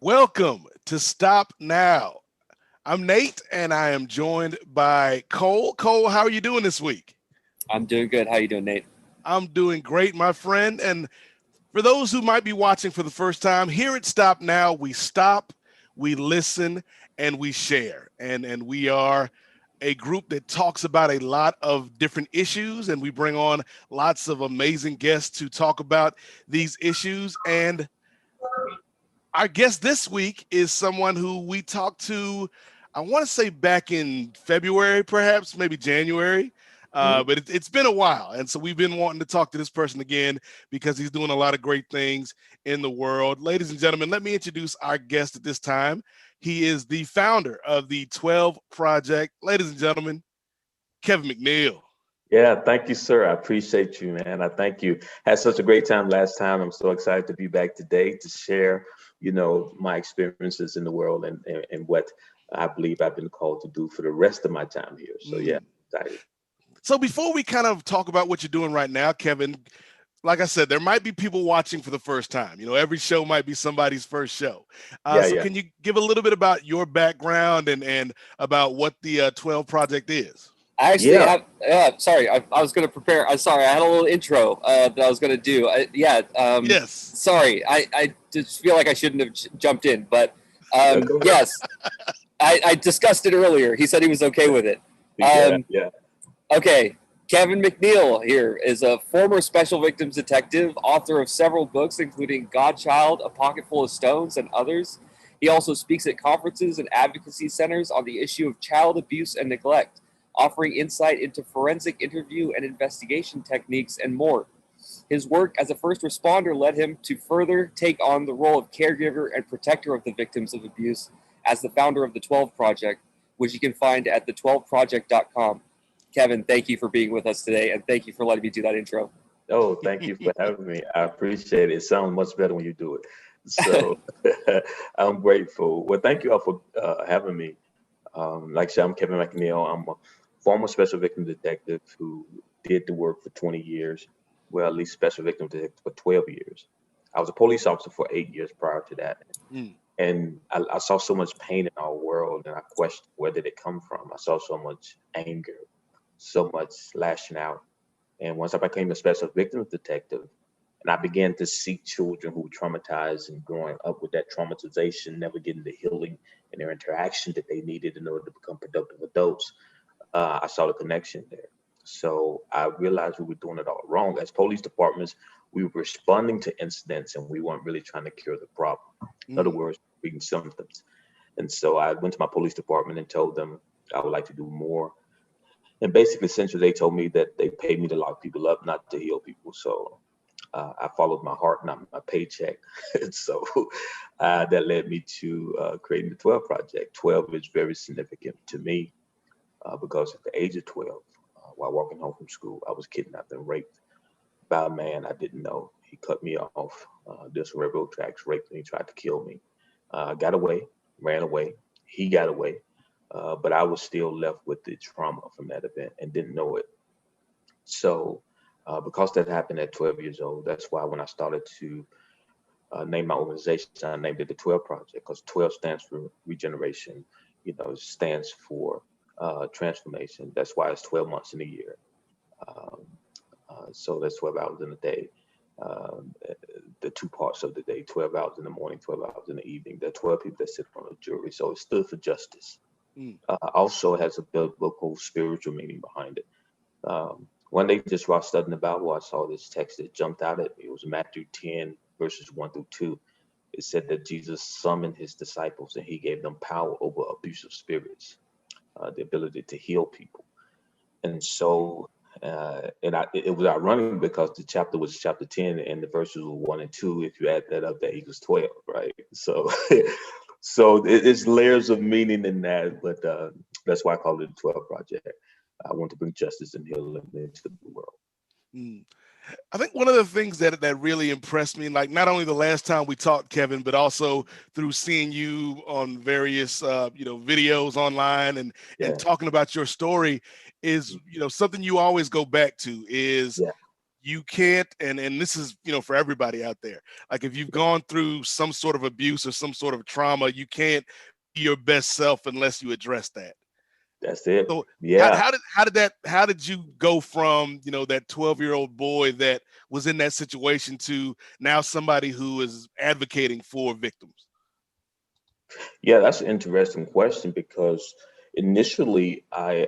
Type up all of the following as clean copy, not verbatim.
Welcome to Stop Now. I'm Nate, and I am joined by Cole. Cole, how are you doing this week? I'm doing good. How you doing, Nate? I'm doing great, my friend. And for those who might be watching for the first time, here at Stop Now, we stop, we listen, and we share. And we are a group that talks about a lot of different issues, and we bring on lots of amazing guests to talk about these issues. And our guest this week is someone who we talked to, I want to say back in February, perhaps, maybe January. But it's been a while. And so we've been wanting to talk to this person again because he's doing a lot of great things in the world. Ladies and gentlemen, let me introduce our guest at this time. He is the founder of the 12 Project. Ladies and gentlemen, Kevin McNeil. Yeah, thank you, sir. I appreciate you, man. I thank you. Had such a great time last time. I'm so excited to be back today to share, my experiences in the world and what I believe I've been called to do for the rest of my time here. So yeah, excited. So before we kind of talk about what you're doing right now, Kevin, like I said, there might be people watching for the first time. Every show might be somebody's first show. So Yeah. can you give a little bit about your background and about what the 12 Project is? I actually have. Sorry, I was going to prepare. I'm sorry. I had a little intro that I was going to do. Yes. Sorry, I just feel like I shouldn't have jumped in, but Go ahead. yes, I discussed it earlier. He said he was okay with it. Yeah. Okay, Kevin McNeil here is a former special victims detective, author of several books, including Godchild, A Pocket Full of Stones, and others. He also speaks at conferences and advocacy centers on the issue of child abuse and neglect, offering insight into forensic interview and investigation techniques and more. His work as a first responder led him to further take on the role of caregiver and protector of the victims of abuse as the founder of the 12 Project, which you can find at the12project.com. Kevin, thank you for being with us today, and thank you for letting me do that intro. Oh, thank you for having me. I appreciate it. It sounds much better when you do it. So I'm grateful. Well, thank you all for having me. Like I said, I'm Kevin McNeil. I'm a former special victim detective who did the work for 20 years. Well, at least special victim detective for 12 years. I was a police officer for 8 years prior to that. And I saw so much pain in our world, and I questioned where did it come from. I saw so much anger, so much lashing out. And once I became a special victims detective, and I began to see children who were traumatized and growing up with that traumatization, never getting the healing and their interaction that they needed in order to become productive adults, I saw the connection there. So I realized we were doing it all wrong. As police departments, we were responding to incidents and we weren't really trying to cure the problem. In other words, treating symptoms. And so I went to my police department and told them I would like to do more. And basically, essentially, they told me that they paid me to lock people up, not to heal people. So I followed my heart, not my paycheck. And so that led me to creating the 12 Project. 12 is very significant to me because at the age of 12, while walking home from school, I was kidnapped and raped by a man I didn't know. He cut me off, did some railroad tracks, raped me, tried to kill me. Got away, ran away. He got away. But I was still left with the trauma from that event and didn't know it. So because that happened at 12 years old, that's why when I started to name my organization, I named it the 12 Project, because 12 stands for regeneration, it stands for transformation. That's why it's 12 months in a year. Um, so that's 12 hours in a day. Um, the two parts of the day, 12 hours in the morning, 12 hours in the evening. There are 12 people that sit on a jury. So it stood for justice. Also has a biblical spiritual meaning behind it. One day, just while studying the Bible, I saw this text that jumped out at me. It was Matthew 10, verses 1 through 2. It said that Jesus summoned his disciples and he gave them power over abusive spirits, the ability to heal people. And so, it was ironic because the chapter was chapter 10 and the verses were 1 and 2. If you add that up, that equals 12, right? So, it's layers of meaning in that, but that's why I call it the 12 Project. I want to bring justice and healing into the world. I think one of the things that really impressed me, like not only the last time we talked, Kevin, but also through seeing you on various videos online and Yeah, talking about your story is something you always go back to is yeah, you can't, and this is, for everybody out there, like if you've gone through some sort of abuse or some sort of trauma, you can't be your best self unless you address that. That's it. So Yeah. how did you go from, that 12-year-old boy that was in that situation to now somebody who is advocating for victims? Yeah, that's an interesting question because initially I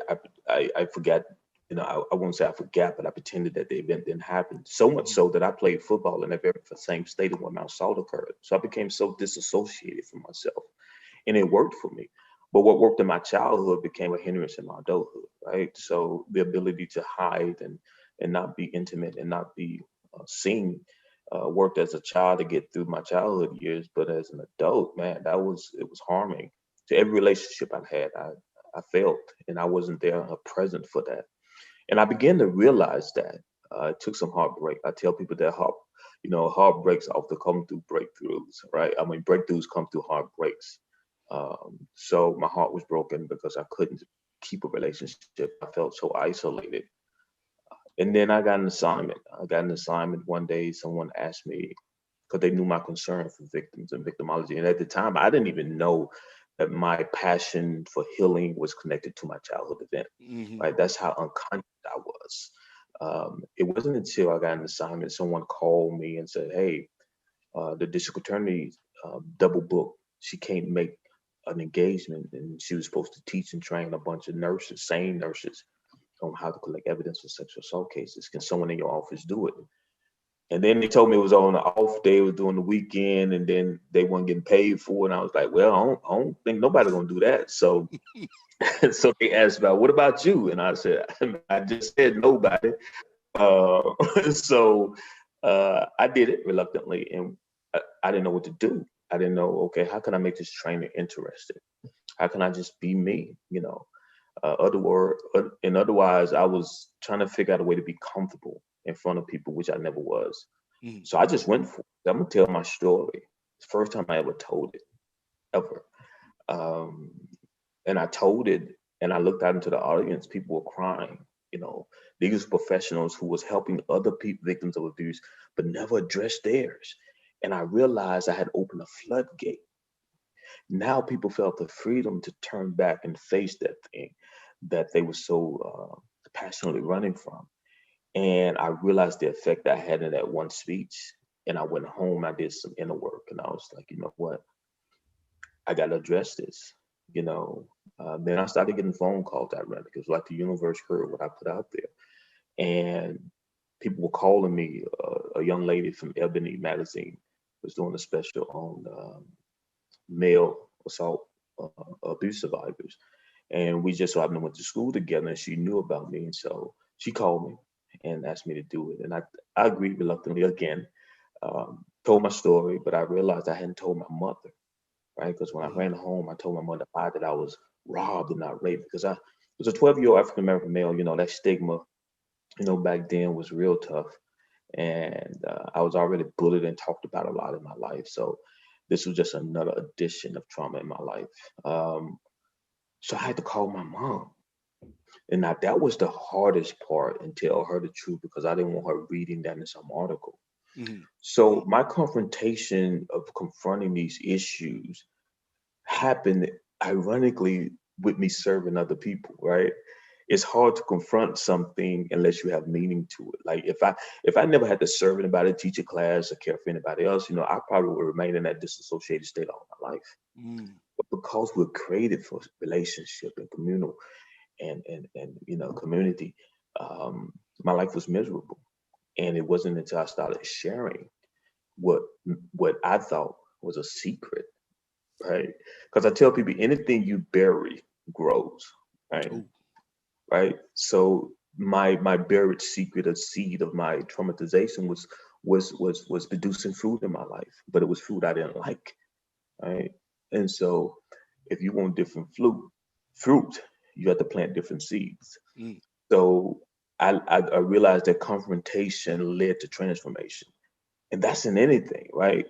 forgot, I won't say I forgot, but I pretended that the event didn't happen. So much Mhm. so that I played football in the very same stadium where my assault occurred. So I became so disassociated from myself, and it worked for me. But what worked in my childhood became a hindrance in my adulthood, right? So the ability to hide and not be intimate and not be seen worked as a child to get through my childhood years, but as an adult, man, it was harming to every relationship I had. I felt, and I wasn't there present for that, and I began to realize that it took some heartbreak. I tell people that heartbreaks often come through breakthroughs, right? I mean, breakthroughs come through heartbreaks. So my heart was broken because I couldn't keep a relationship. I felt so isolated. And then I got an assignment. I got an assignment one day. Someone asked me, because they knew my concern for victims and victimology. And at the time, I didn't even know that my passion for healing was connected to my childhood event, Hmm. right? That's how unconscious I was. It wasn't until I got an assignment, someone called me and said, hey, the district attorney double booked. She can't make an engagement, and she was supposed to teach and train a bunch of nurses, sane nurses, on how to collect evidence for sexual assault cases. Can someone in your office do it? And then they told me it was on the off day, it was during the weekend, and then they weren't getting paid for it. And I was like, well, I don't think nobody gonna do that. So so they asked about what about you? And I said, I just said nobody. Uh, so I did it reluctantly, and I didn't know what to do. I didn't know, okay, how can I make this training interesting? How can I just be me? Otherwise, I was trying to figure out a way to be comfortable in front of people, which I never was. Hmm. So I just went for it. I'm gonna tell my story. It's the first time I ever told it, ever. Um, and I told it, and I looked out into the audience. People were crying. You know, these professionals who was helping other people, victims of abuse, but never addressed theirs. And I realized I had opened a floodgate. Now people felt the freedom to turn back and face that thing that they were so passionately running from. And I realized the effect I had in that one speech. And I went home, I did some inner work, and I was like, you know what? I got to address this. Then I started getting phone calls ironically. It was like the universe heard what I put out there. And people were calling me. A young lady from Ebony magazine was doing a special on male assault abuse survivors. And we just so happened to went to school together, and she knew about me. And so she called me and asked me to do it. And I agreed reluctantly again, told my story, but I realized I hadn't told my mother, right? Because when I Hmm. ran home, I told my mother that I was robbed and not raped because I was a 12-year-old African American male. That stigma, back then was real tough. And I was already bullied and talked about a lot in my life. So this was just another addition of trauma in my life. So I had to call my mom. And now that was the hardest part and tell her the truth because I didn't want her reading that in some article. Hmm. So my confrontation of confronting these issues happened ironically with me serving other people, right? It's hard to confront something unless you have meaning to it. Like if I never had to serve anybody, teach a class, or care for anybody else, I probably would remain in that disassociated state all my life. Hmm. But because we're created for relationship and communal and community, um, my life was miserable. And it wasn't until I started sharing what what I thought was a secret, right? Because I tell people anything you bury grows, right? Oh. Right. So my buried secret, a seed of my traumatization was producing fruit in my life, but it was fruit I didn't like, right? And so if you want different fruit, you have to plant different seeds. Mm. So I realized that confrontation led to transformation. And that's in anything, right?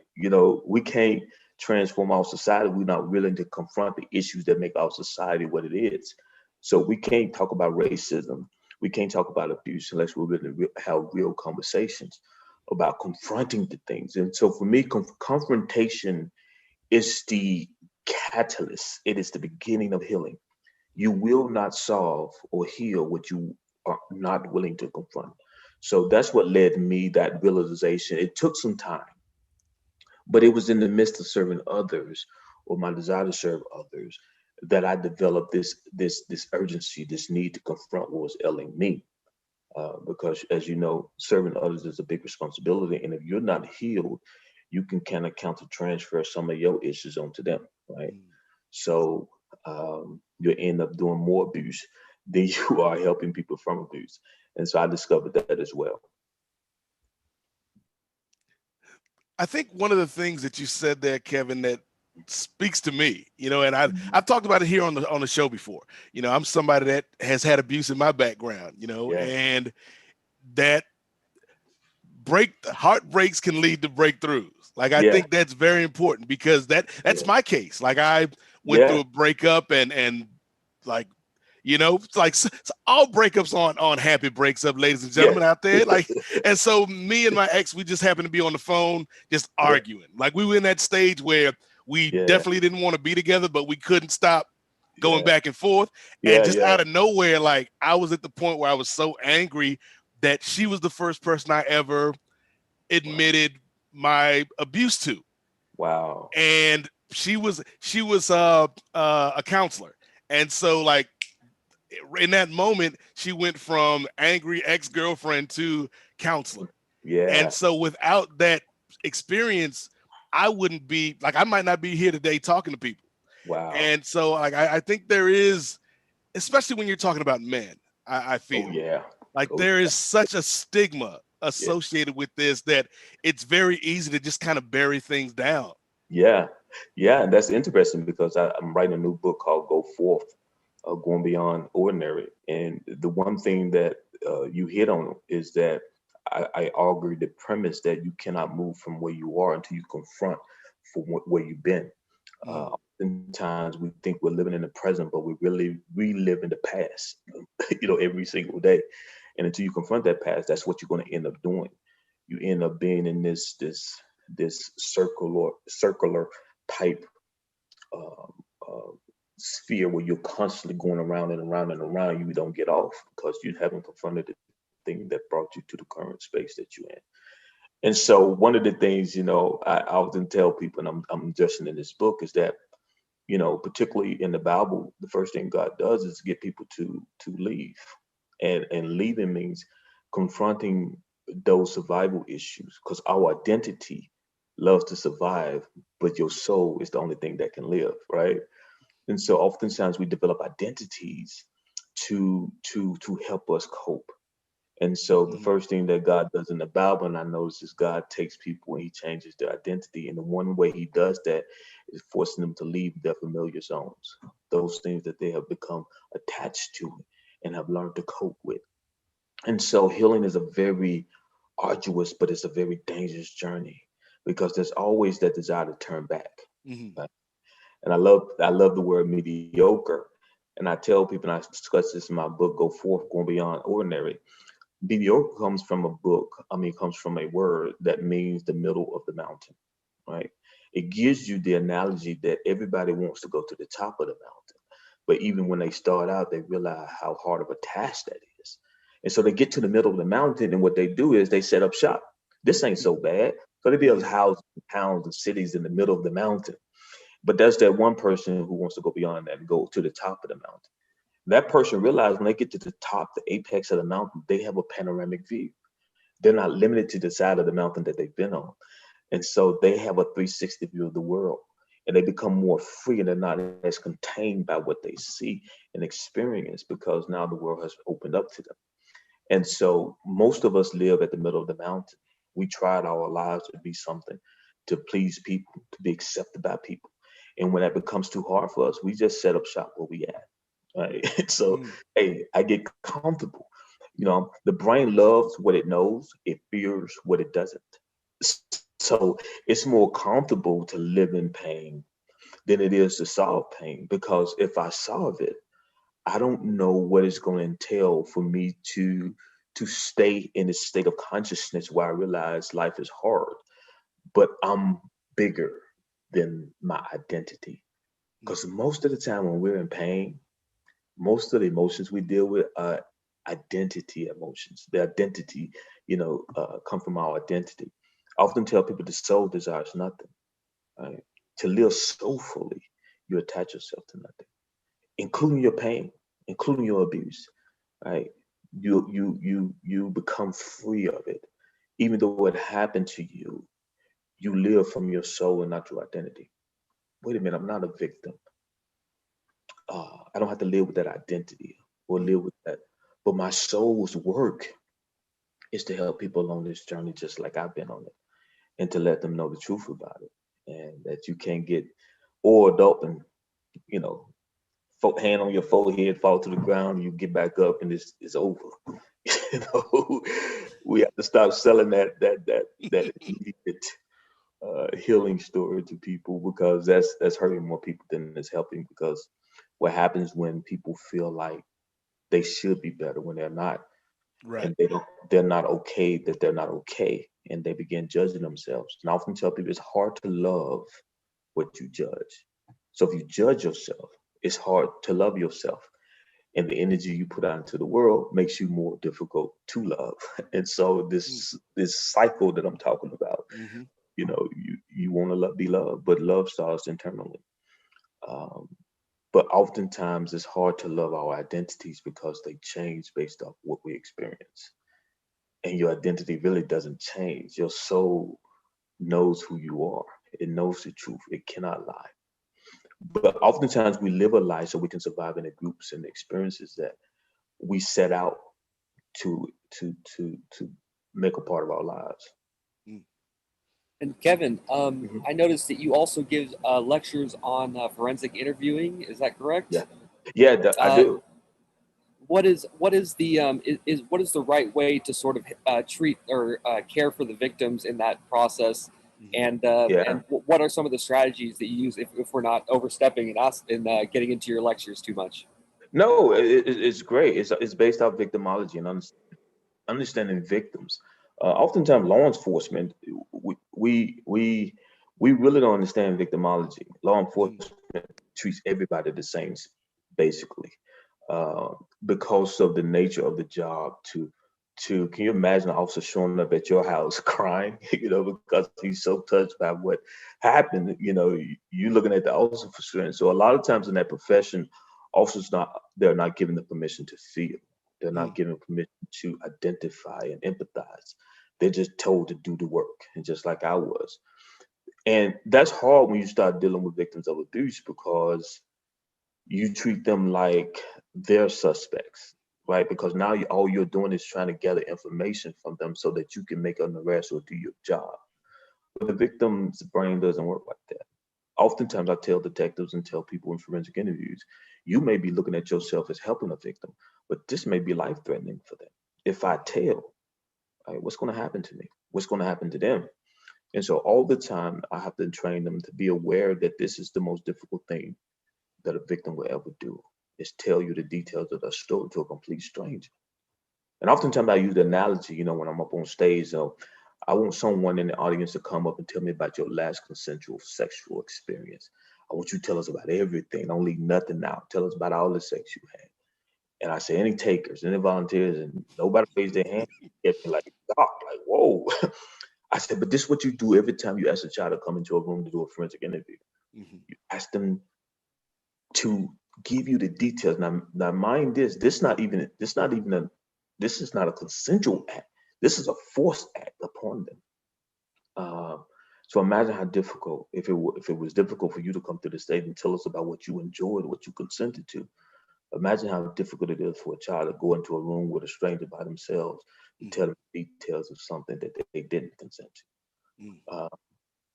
We can't transform our society. We're not willing to confront the issues that make our society what it is. So we can't talk about racism. We can't talk about abuse unless we're really have real conversations about confronting the things. And so for me, confrontation is the catalyst. It is the beginning of healing. You will not solve or heal what you are not willing to confront. So that's what led me that realization. It took some time, but it was in the midst of serving others or my desire to serve others that I developed this urgency, this need to confront what was ailing me. Because as you know, serving others is a big responsibility, and if you're not healed, you can kind of counter transfer some of your issues onto them, right? Mm. So you end up doing more abuse than you are helping people from abuse. And so I discovered that as well. I think one of the things that you said there, Kevin, that speaks to me, and Mhm. I've talked about it here on the show before. I'm somebody that has had abuse in my background, Yeah, and that heartbreaks can lead to breakthroughs. Like I yeah, think that's very important because that's yeah, my case. Like I went through yeah, a breakup and like it's like all breakups on happy breaks up, ladies and yeah, gentlemen out there. Like, and so me and my ex, we just happened to be on the phone, just yeah, arguing. Like we were in that stage where we yeah, definitely didn't want to be together, but we couldn't stop going yeah, back and forth. And yeah, just yeah. out of nowhere, like I was at the point where I was so angry that she was the first person I ever Wow, admitted my abuse to. wow, And she was a counselor. And so like in that moment, she went from angry ex-girlfriend to counselor. And yeah, so without that experience, I wouldn't be like, I might not be here today talking to people. wow. And so like, I think there is, especially when you're talking about men, I Oh feel yeah, like oh there is such a stigma yeah, associated with this that it's very easy to just kind of bury things down. yeah, yeah. And that's interesting because I'm writing a new book called Go Forth, Going Beyond Ordinary. And the one thing that you hit on is that I argue the premise that you cannot move from where you are until you confront where you've been. Mm, Oftentimes we think we're living in the present, but we really relive in the past, every single day. And until you confront that past, that's what you're going to end up doing. You end up being in this circular type um, uh, sphere where you're constantly going around and around and around. You don't get off because you haven't confronted the thing that brought you to the current space that you're in. And so one of the things, I often tell people, and I'm addressing in this book, is that particularly in the Bible, the first thing God does is get people to leave, and leaving means confronting those survival issues because our identity loves to survive, but your soul is the only thing that can live, right? And so oftentimes we develop identities to help us cope. And so the mm, first thing that God does in the Bible, and I notice, is God takes people and He changes their identity. And the one way He does that is forcing them to leave their familiar zones, those things that they have become attached to and have learned to cope with. And so healing is a very arduous, but it's a very dangerous journey because there's always that desire to turn back. mm, Right? And I love the word mediocre. And I tell people, and I discuss this in my book, Go Forth, Going Beyond Ordinary. Mediocre comes from a book, comes from a word that means the middle of the mountain, right? It gives you the analogy that everybody wants to go to the top of the mountain. But even when they start out, they realize how hard of a task that is. And so they get to the middle of the mountain, and what they do is they set up shop. This ain't so bad. So they build mm, houses, towns, and cities in the middle of the mountain. But there's that one person who wants to go beyond that and go to the top of the mountain. That person realizes when they get to the top, the apex of the mountain, they have a panoramic view. They're not limited to the side of the mountain that they've been on. And so they have a 360 view of the world, and they become more free, and they're not as contained by what they see and experience because now the world has opened up to them. And so most of us live at the middle of the mountain. We tried our lives to be something, to please people, to be accepted by people. And when that becomes too hard for us, we just set up shop where we at. Right. So, mm, hey, I get comfortable. The brain loves what it knows, it fears what it doesn't. So it's more comfortable to live in pain than it is to solve pain because if I solve it, I don't know what it's going to entail for me to stay in this state of consciousness where I realize life is hard, but I'm bigger than my identity. Mm. Because most of the time when we're in pain, most of the emotions we deal with are identity emotions. The identity, come from our identity. I often tell people the soul desires nothing. Right? To live soulfully, you attach yourself to nothing, including your pain, including your abuse. Right? You become free of it. Even though it happened to you, you live from your soul and not your identity. Wait a minute, I'm not a victim. I don't have to live with that identity or Mm. live with that. But my soul's work is to help people along this journey, just like I've been on it, and to let them know the truth about it, and that you can't get oiled up and you know, hand on your forehead, fall to the ground, you get back up, and it's over. you know, we have to stop selling that immediate healing story to people, because that's hurting more people than it's helping. Because what happens when people feel like they should be better when they're not, Right. and they're not okay that they're not okay, and they begin judging themselves. And I often tell people it's hard to love what you judge. So if you judge yourself, it's hard to love yourself, and the energy you put out into the world makes you more difficult to love. And so Mm. this cycle that I'm talking about, Mm-hmm. you want to be loved, but love starts internally. Um, but oftentimes it's hard to love our identities because they change based off what we experience. And your identity really doesn't change. Your soul knows who you are. It knows the truth. It cannot lie. But oftentimes we live a lie so we can survive in the groups and the experiences that we set out to to make a part of our lives. Mm. And Kevin, Mhm. I noticed that you also give lectures on forensic interviewing. Is that correct? Yeah, yeah, I Uh, do. is what is the right way to sort of treat or care for the victims in that process, Mm-hmm. and Yeah. what are some of the strategies that you use if we're not overstepping and us and getting into your lectures too much? No, it's great. It's based off victimology and understanding victims. Oftentimes, law enforcement, we, we we we really don't understand victimology. Law Mm. enforcement treats everybody the same, basically, uh, because of the nature of the job. To can you imagine an officer showing up at your house crying, because he's so touched by what happened. You looking at the officer for sure. And so a lot of times in that profession, officers they're not given the permission to feel. They're Mm. not given permission to identify and empathize. They're just told to do the work, and just like I was. And that's hard when you start dealing with victims of abuse, because you treat them like they're suspects, right? Because now all you're doing is trying to gather information from them so that you can make an arrest or do your job. But the victim's brain doesn't work like that. Oftentimes, I tell detectives and tell people in forensic interviews, you may be looking at yourself as helping a victim, but this may be life threatening for them. If I tell, right, what's going to happen to me? What's going to happen to them? And so, all the time, I have to train them to be aware that this is the most difficult thing that a victim will ever do, is tell you the details of their story to a complete stranger. And oftentimes, I use the analogy, when I'm up on stage, I want someone in the audience to come up and tell me about your last consensual sexual experience. I want you to tell us about everything. Don't leave nothing out. Tell us about all the sex you had. And I say, any takers, any volunteers, and nobody raised their hand. Get me like, God, like, whoa. I said, but this is what you do every time you ask a child to come into a room to do a forensic interview. Mm-hmm. You ask them to give you the details. Now mind this is not a consensual act. This is a forced act upon them. Uh, so imagine how difficult, if it was difficult for you to come to the stage and tell us about what you enjoyed, what you consented to. Imagine how difficult it is for a child to go into a room with a stranger by themselves to Mm-hmm. tell them details of something that they didn't consent Mm. to.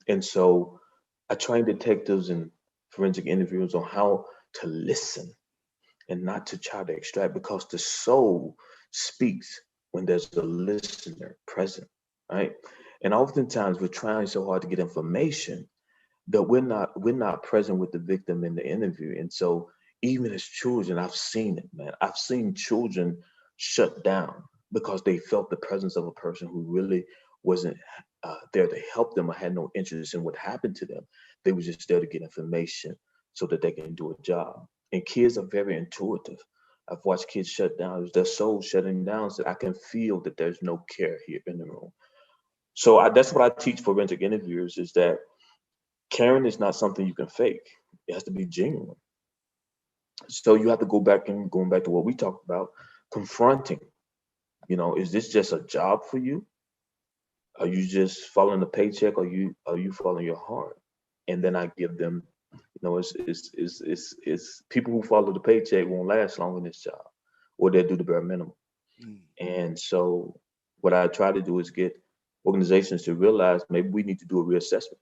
And so I train detectives and forensic interviewers on how to listen and not to try to extract, because the soul speaks when there's a listener present, right? And oftentimes we're trying so hard to get information that we're not present with the victim in the interview. And so even as children, I've seen it, man. I've seen children shut down because they felt the presence of a person who really wasn't there to help them or had no interest in what happened to them. They were just there to get information so that they can do a job. And kids are very intuitive. I've watched kids shut down, their soul shutting down, so I can feel that there's no care here in the room. So that's what I teach forensic interviewers is that caring is not something you can fake. It has to be genuine. So you have to go back and going back to what we talked about, confronting. Is this just a job for you? Are you just following a paycheck, or are you following your heart? And then I give them, it's people who follow the paycheck won't last long in this job, or they'll do the bare minimum. Mm. And so what I try to do is get organizations to realize maybe we need to do a reassessment,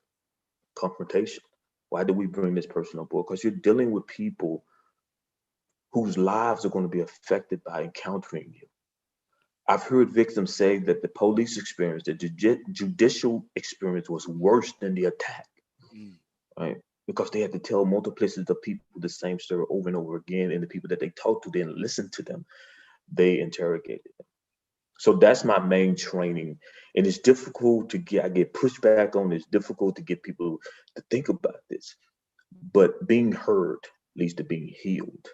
confrontation. Why did we bring this person on board? Because you're dealing with people whose lives are going to be affected by encountering you. I've heard victims say that the police experience, the judicial experience was worse than the attack, Mm. right? Because they had to tell multiplicities of people the same story over and over again, and the people that they talked to didn't listen to them. They interrogated them. So that's my main training. And it's difficult to get, I get pushed back on, it's difficult to get people to think about this. But being heard leads to being healed.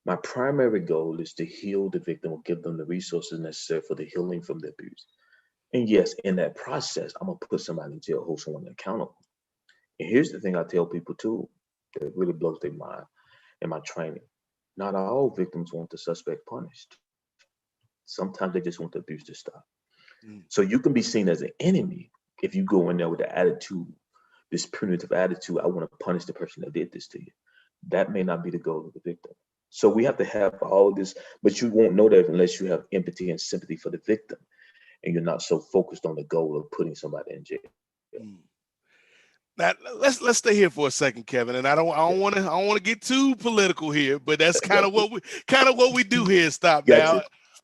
My primary goal is to heal the victim or give them the resources necessary for the healing from the abuse. And yes, in that process, I'm gonna put somebody in jail, hold someone accountable. And here's the thing I tell people too, that really blows their mind in my training. Not all victims want the suspect punished. Sometimes they just want the abuse to stop. Mm. So you can be seen as an enemy if you go in there with the attitude, this punitive attitude, I want to punish the person that did this to you. That may not be the goal of the victim. So we have to have all of this, but you won't know that unless you have empathy and sympathy for the victim, and you're not so focused on the goal of putting somebody in jail. Mm. Now let's stay here for a second, Kevin. And I don't want to get too political here, but that's kind of what we do here. Stop Gotcha. now,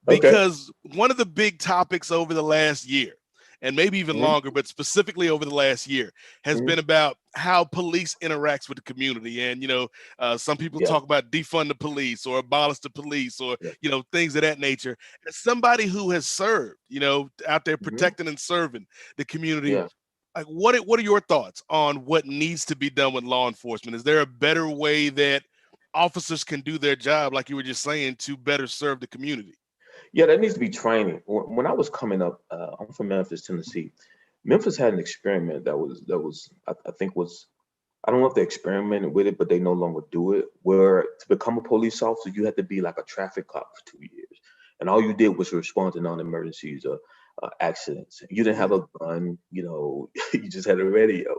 Okay. because one of the big topics over the last year, and maybe even Mhm. longer, but specifically over the last year, has Mhm. been about how police interacts with the community. And some people Yeah. talk about defund the police or abolish the police or Yeah. things of that nature. As somebody who has served, out there Mhm. protecting and serving the community, Yeah. like what are your thoughts on what needs to be done with law enforcement? Is there a better way that officers can do their job, like you were just saying, to better serve the community? Yeah, that needs to be training. When I was coming up, I'm from Memphis, Tennessee. Memphis had an experiment I think was, I don't know if they experimented with it, but they no longer do it. Where to become a police officer, you had to be like a traffic cop for 2 years, and all you did was respond to non-emergencies or accidents. You didn't have Mm. a gun, you just had a radio.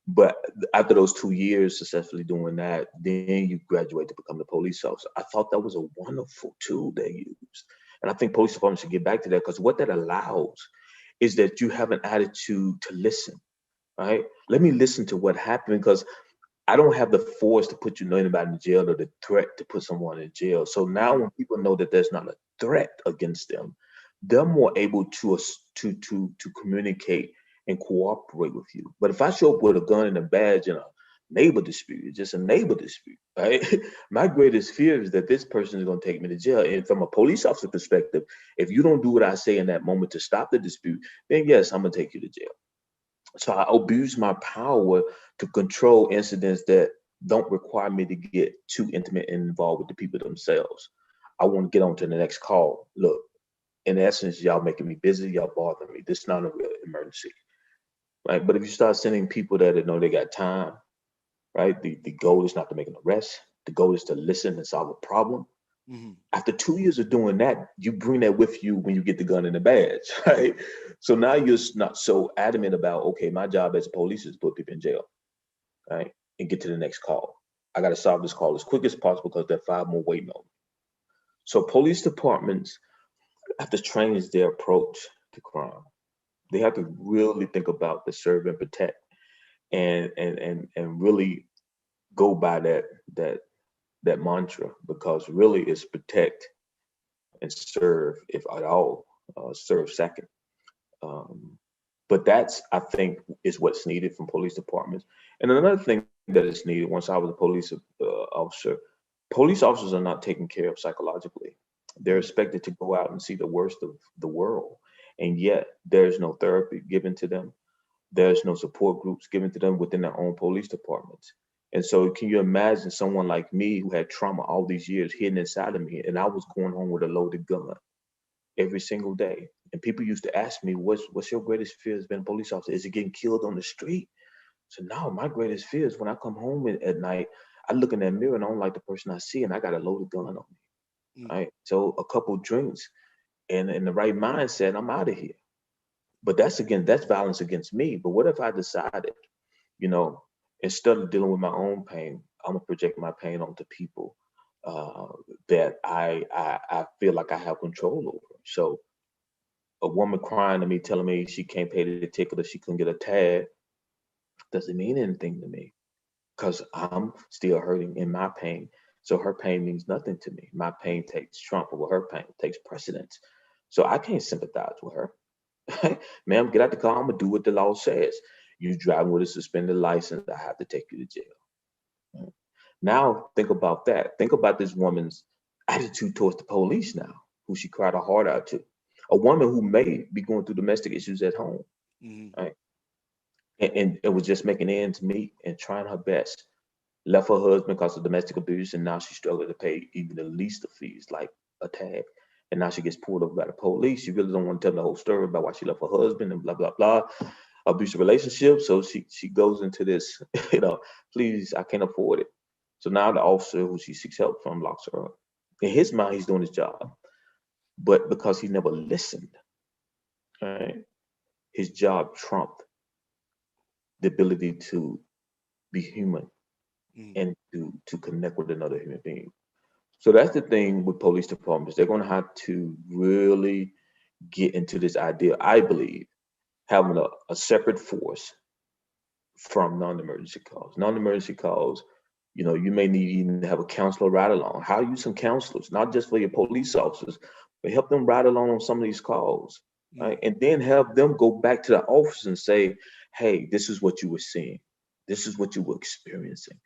But after those 2 years successfully doing that, then you graduate to become the police officer. I thought that was a wonderful tool they used, and I think police departments should get back to that because what that allows is that you have an attitude to listen. Right? Let me listen to what happened because I don't have the force to put anybody in jail or the threat to put someone in jail. So now Mm. when people know that there's not a threat against them, they're more able to communicate and cooperate with you. But if I show up with a gun and a badge and a neighbor dispute, it's just a neighbor dispute, right? My greatest fear is that this person is going to take me to jail. And from a police officer perspective, if you don't do what I say in that moment to stop the dispute, then yes, I'm going to take you to jail. So I abuse my power to control incidents that don't require me to get too intimate and involved with the people themselves. I want to get on to the next call. Look, in essence, y'all making me busy, y'all bothering me. This is not a real emergency, right? But if you start sending people that know they got time, right? The goal is not to make an arrest. The goal is to listen and solve a problem. Mhm. After 2 years of doing that, you bring that with you when you get the gun and the badge, right? So now you're not so adamant about, okay, my job as a police is to put people in jail, right? And get to the next call. I got to solve this call as quick as possible because there are 5 more waiting on me. So police departments have to change their approach to crime. They have to really think about the serve and protect and really go by that that mantra because really it's protect and serve, if at all, serve second. Um, but that's, I think, is what's needed from police departments. And another thing that is needed, once I was a police officer, Police officers are not taken care of psychologically. They're Mm. expected to go out and see the worst of the world, and yet there's no therapy given to them. There's no support groups given to them within their own police departments. And so, can you imagine someone like me who had trauma all these years hidden inside of me, and I was going home with a loaded gun every single day? And people used to ask me, "What's your greatest fear as being a police officer? Is it getting killed on the street?" So no, my greatest fear is when I come home at night, I look in that mirror and I don't like the person I see, and I got a loaded gun on me. Mm. Right. So a couple drinks and in the right mindset, I'm out of here. But that's violence against me. But what if I decided, you know, instead of dealing with my own pain, I'm gonna project my pain onto people uh, that I feel like I have control over. So a woman crying to me, telling me she can't pay the ticket or she couldn't get a tag, doesn't mean anything to me because I'm still hurting in my pain. So her pain means nothing to me. My pain takes trump over her pain, takes precedence. So I can't sympathize with her. Ma'am, get out the car. I'm gonna do what the law says. You driving with a suspended license, I have to take you to jail. Right? Now think about that. Think about this woman's attitude towards the police now, who she cried her heart out to. A woman who may be going through domestic issues at home, Mm. right? And it was just making ends meet and trying her best. Left her husband because of domestic abuse, and now she's struggling to pay even the least of fees, like a tag. And now she gets pulled over by the police. She really don't want to tell the whole story about why she left her husband and blah blah blah, abusive relationship. So she goes into this, please, I can't afford it. So now the officer who she seeks help from locks her up. In his mind, he's doing his job, but because he never listened, right, his job trumped the ability to be human Mm. and to connect with another human being. So that's the thing with police departments. They're going to have to really get into this idea, I believe, having a separate force from non-emergency calls. Non-emergency calls, you may need even to have a counselor ride along. How use some counselors, not just for your police officers, but help them ride along on some of these calls, right? Mm. And then have them go back to the office and say, hey, this is what you were seeing. This is what you were experiencing,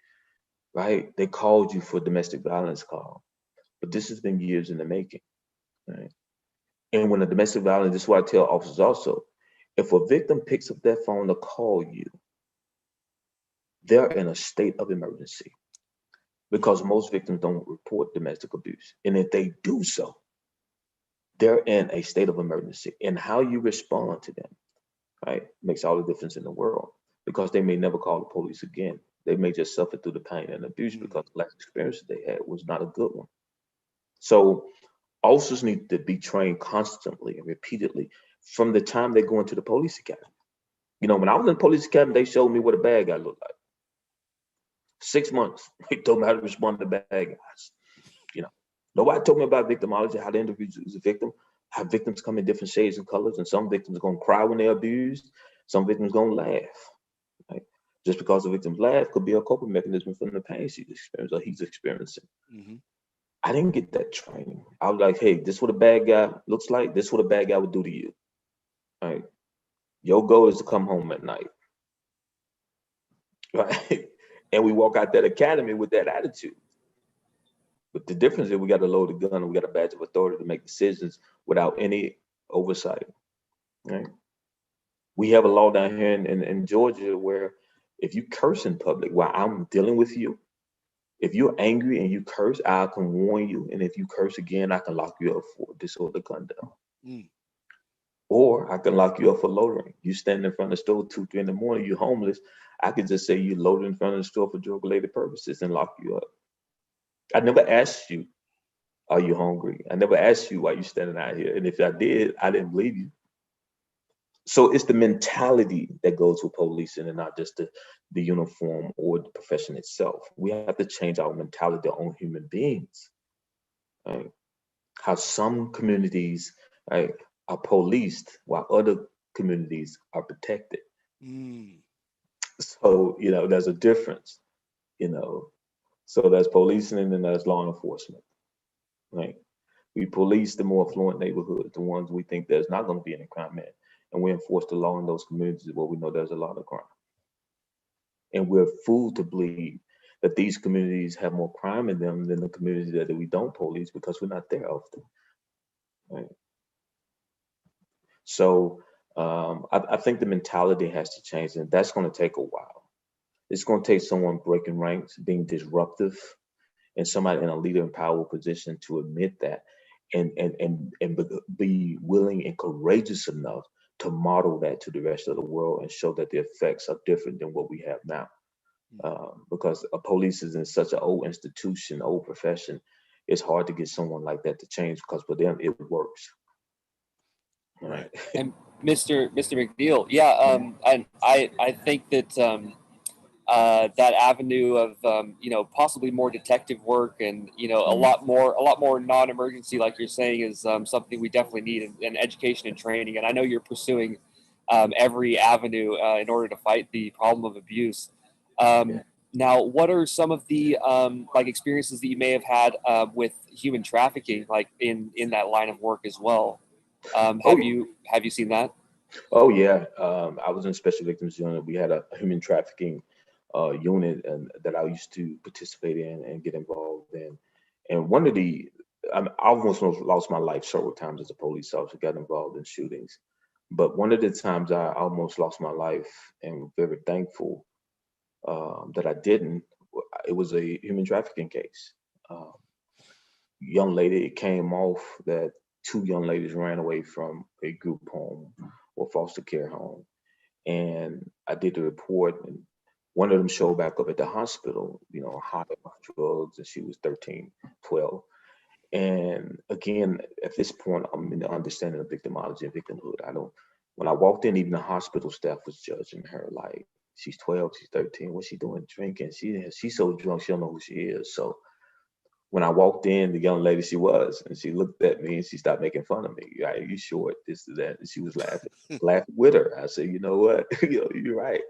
right? They called you for domestic violence call, but this has been years in the making, right? And when a domestic violence, this is what I tell officers also, if a victim picks up that phone to call you, they're in a state of emergency Mm. because most victims don't report domestic abuse. And if they do so, they're in a state of emergency. And how you respond to them, right, makes all the difference in the world because they may never call the police again. They may just suffer through the pain and abuse Mm. because the last experience they had was not a good one. So officers need to be trained constantly and repeatedly from the time they go into the police academy. When I was in the police academy, they showed me what a bad guy looked like. 6 months, they told me how to respond to bad guys. You know, Nobody told me about victimology, how to interview a victim, how victims come in different shades and colors, and some victims are gonna cry when they're abused, some victims gonna laugh. Right? Just because the victims laugh could be a coping mechanism from the pain she's experiencing or he's experiencing. Mm-hmm. I didn't get that training. I was like, hey, this is what a bad guy looks like. This is what a bad guy would do to you. Right? Your goal is to come home at night. Right? And we walk out that academy with that attitude. But the difference is we got a loaded gun and we got a badge of authority to make decisions without any oversight. Right? We have a law down here in Georgia where if you curse in public while I'm dealing with you, if you're angry and you curse, I can warn you. And if you curse again, I can lock you up for disorder conduct. Mm. Or I can lock you up for loitering. You stand in front of the store 2, 3 in the morning, you're homeless. I could just say you loaded in front of the store for drug-related purposes and lock you up. I never asked you, are you hungry? I never asked you why you standing out here. And if I did, I didn't believe you. So it's the mentality that goes with policing and not just the uniform or the profession itself. We have to change our mentality on human beings. Right? How some communities, right, are policed while other communities are protected. Mm. So, there's a difference, you know. So there's policing and then there's law enforcement, right? We police the more affluent neighborhoods, the ones we think there's not going to be any crime in. And we enforce the law in those communities where we know there's a lot of crime. And we're fooled to believe that these communities have more crime in them than the communities that we don't police because we're not there often. Right. So I think the mentality has to change, and that's going to take a while. It's going to take someone breaking ranks, being disruptive, and somebody in a leader and power position to admit that, and be willing and courageous enough to model that to the rest of the world and show that the effects are different than what we have now. Because a police is in such an old institution, old profession, it's hard to get someone like that to change because for them it works. Right. And Mr. McNeil, yeah, and I think that that avenue of possibly more detective work and a lot more non-emergency, like you're saying, is something we definitely need in education and training. And I know you're pursuing every avenue in order to fight the problem of abuse. Now, what are some of the like experiences that you may have had with human trafficking, like in that line of work as well? Oh, Have you seen that? oh yeah. I was in special victims unit. We had a human trafficking unit and that I used to participate in and get involved in. And one of I almost lost my life several times as a police officer, got involved in shootings. But one of the times I almost lost my life and very thankful that I didn't, it was a human trafficking case. Uh, Young lady, it came off that two young ladies ran away from a group home or foster care home. And I did the report, and one of them showed back up at the hospital, high on drugs, and she was 13, 12. And again, at this point, I'm in the understanding of victimology and victimhood. When I walked in, even the hospital staff was judging her like, she's 12, she's 13, what's she doing drinking? She's so drunk, she don't know who she is. So when I walked in, the young lady she was, and she looked at me and she stopped making fun of me. Right, you short, this is that. And she was laughing with her. I said, you know what? You're right.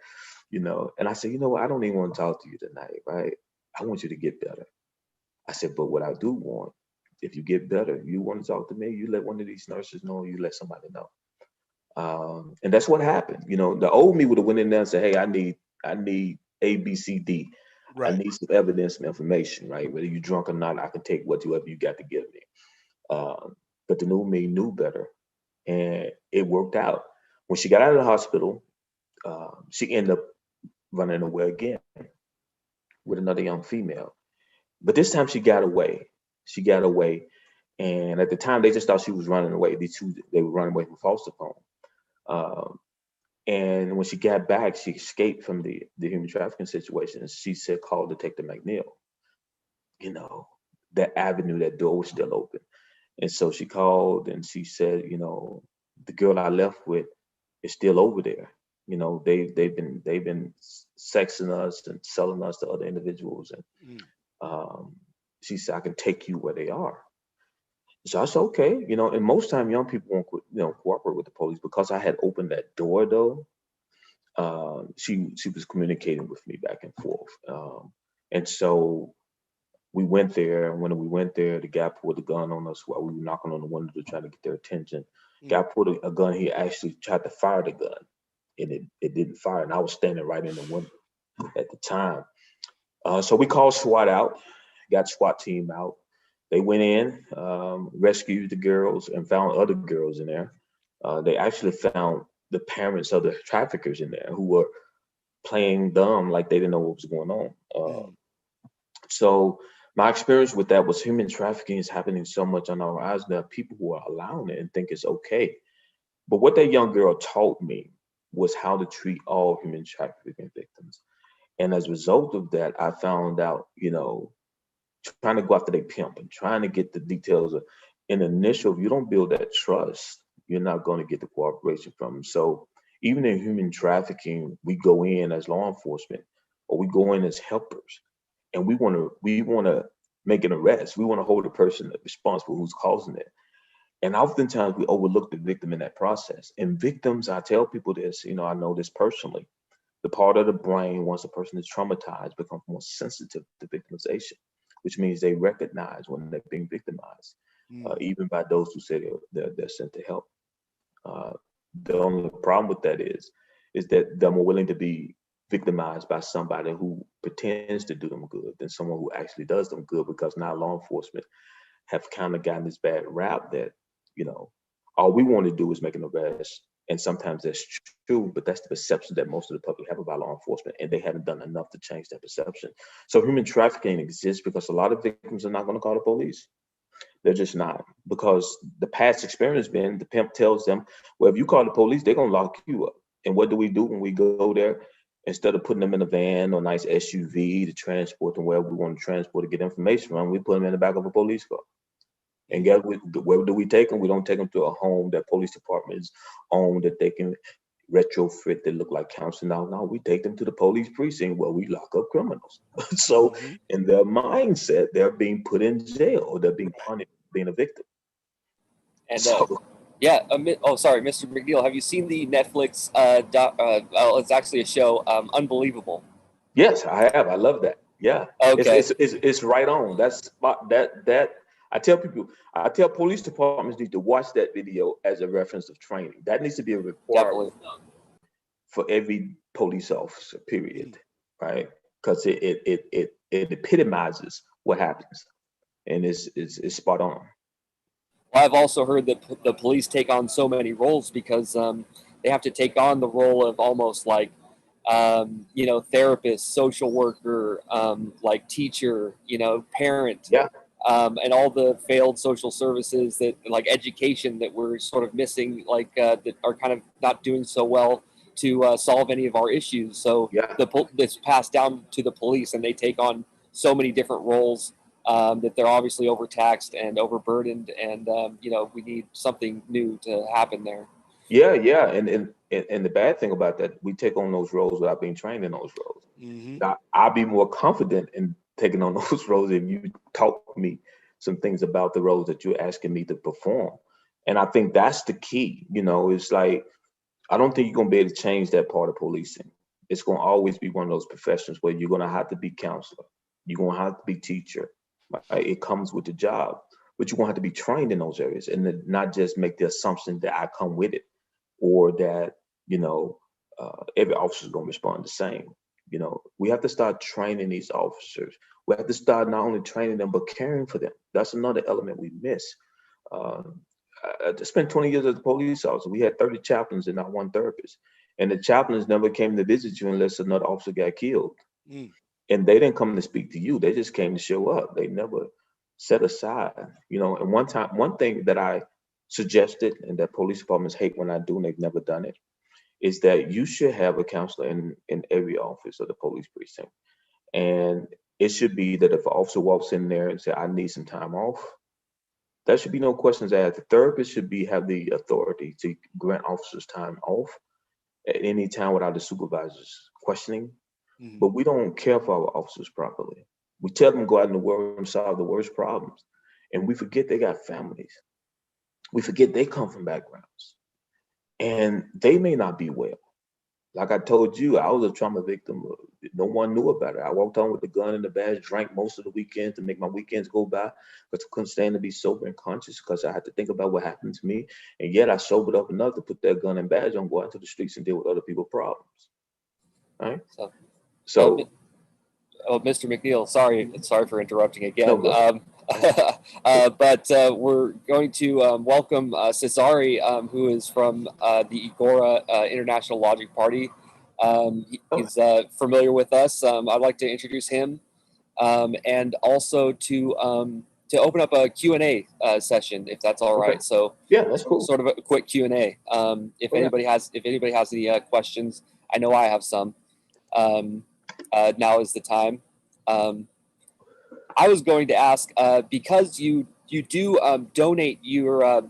And I said, you know what? I don't even want to talk to you tonight, right? I want you to get better. I said, but what I do want, if you get better, you want to talk to me, you let one of these nurses know, you let somebody know. And that's what happened. The old me would have went in there and said, hey, I need A, B, C, D. I Right. need some evidence and information, right? Whether you're drunk or not, I can take whatever you got to give me. But the new me knew better, and it worked out. When she got out of the hospital, she ended up running away again with another young female. But this time she got away. She got away, and at the time they just thought she was running away. They were running away from foster home. Um, and when she got back, she escaped from the human trafficking situation. And she said, "Call Detective McNeil." You know, that avenue, that door was still open. And so she called and she said, the girl I left with is still over there. They've been sexing us and selling us to other individuals. And Mm. she said, I can take you where they are. So I said, okay, and most time young people won't, cooperate with the police because I had opened that door though. She was communicating with me back and forth. And so we went there, and when we went there, the guy pulled a gun on us while we were knocking on the window to try to get their attention. Mm. Guy pulled a gun. He actually tried to fire the gun, and it didn't fire. And I was standing right in the window at the time. So we called SWAT out, got SWAT team out. They went in, rescued the girls, and found other girls in there. They actually found the parents of the traffickers in there who were playing dumb, like they didn't know what was going on. Mm. So my experience with that was human trafficking is happening so much on our eyes that people who are allowing it and think it's okay. But what that young girl taught me was how to treat all human trafficking victims. And as a result of that, I found out, trying to go after their pimp and trying to get the details of in the initial, if you don't build that trust, you're not going to get the cooperation from them. So even in human trafficking, we go in as law enforcement or we go in as helpers and we want to make an arrest. We want to hold the person responsible who's causing it. And oftentimes we overlook the victim in that process. And victims, I tell people this, I know this personally. The part of the brain, once a person is traumatized, becomes more sensitive to victimization, which means they recognize when they're being victimized, Mm. even by those who say they're sent to help. Uh, the only problem with that is that they're more willing to be victimized by somebody who pretends to do them good than someone who actually does them good, because now law enforcement have kind of gotten this bad rap that, you know, all we want to do is make an arrest. And sometimes that's true, but that's the perception that most of the public have about law enforcement, and they haven't done enough to change that perception. So human trafficking exists because a lot of victims are not going to call the police. They're just not, because the past experience been the pimp tells them, well, if you call the police, they're gonna lock you up. And what do we do when we go there? Instead of putting them in a van or a nice SUV to transport them wherever we want to transport to get information from, we put them in the back of a police car. And where do we take them? We don't take them to a home that police departments own that they can retrofit that look like counseling. No, we take them to the police precinct where we lock up criminals. So Mm-hmm. in their mindset, they're being put in jail, or they're being punished for being a victim. And So yeah, sorry, Mr. McNeil, have you seen the Netflix? It's actually a show, Unbelievable. yes, I have. I love that. Yeah, Okay, it's right on. That's spot that. I tell people, I tell police departments need to watch that video as a reference of training. That needs to be a definitely. requirement for every police officer. Mm-hmm. Period. Right? Because it epitomizes what happens, and it's spot on. I've also heard that the police take on so many roles because they have to take on the role of almost like, therapist, social worker, like teacher, parent, Yeah, and all the failed social services that, like education, that we're sort of missing, like that are kind of not doing so well to solve any of our issues. So yeah. it's passed down to the police, and they take on so many different roles that they're obviously overtaxed and overburdened, and we need something new to happen there. Yeah. And the bad thing about that, we take on those roles without being trained in those roles. Mm-hmm. I'll be more confident in taking on those roles if you taught me some things about the roles that you're asking me to perform. And I think that's the key. It's like, I don't think you're gonna be able to change that part of policing. It's gonna always be one of those professions where you're gonna have to be counselor, you're gonna have to be teacher. Right? It comes with the job, but you're gonna have to be trained in those areas, and then not just make the assumption that I come with it, or that you know every officer is going to respond the same. We have to start training these officers. We have to start not only training them but caring for them. That's another element we miss. uh, I spent 20 years as a police officer. We had 30 chaplains and not one therapist, and the chaplains never came to visit you unless another officer got killed, Mm. and they didn't come to speak to you. They just came to show up. They never set aside. And one thing that I suggested, and that police departments hate when I do, and they've never done it, is that you should have a counselor in every office of the police precinct. And it should be that if an officer walks in there and say, I need some time off, there should be no questions asked. The therapist should have the authority to grant officers time off at any time without the supervisor's questioning. Mm-hmm. But we don't care for our officers properly. We tell them to go out in the world and solve the worst problems. And we forget they got families. We forget they come from backgrounds. And they may not be well. Like I told you, I was a trauma victim. No one knew about it. I walked home with the gun and the badge, drank most of the weekends to make my weekends go by, because I couldn't stand to be sober and conscious, because I had to think about what happened to me. And yet I sobered up enough to put that gun and badge on, go out to the streets and deal with other people's problems. Right? So, uh, So, Mr. McNeil, sorry for interrupting no, again. go ahead. But we're going to welcome Cesare, who is from the Igora International Logic Party. He's familiar with us. I'd like to introduce him, and also to open up a Q&A session, if that's all Okay. right. So, Yeah, that's cool. sort of a quick Q&A. If Oh, yeah. anybody has any questions, I know I have some. Now is the time. I was going to ask, because you do donate your a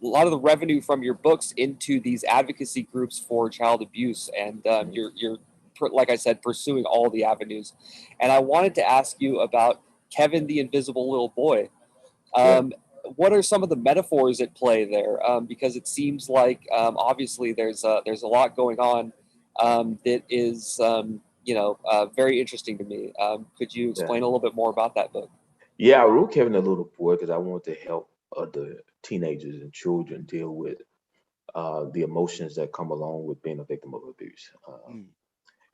lot of the revenue from your books into these advocacy groups for child abuse, and you're like I said, pursuing all the avenues. And I wanted to ask you about Kevin the Invisible Little Boy. Yeah. What are some of the metaphors at play there? Because it seems like obviously there's a lot going on that is very interesting to me. Could you Yeah. explain a little bit more about that book? Yeah, I wrote Kevin a Little Boy because I wanted to help other teenagers and children deal with the emotions that come along with being a victim of abuse. Mm.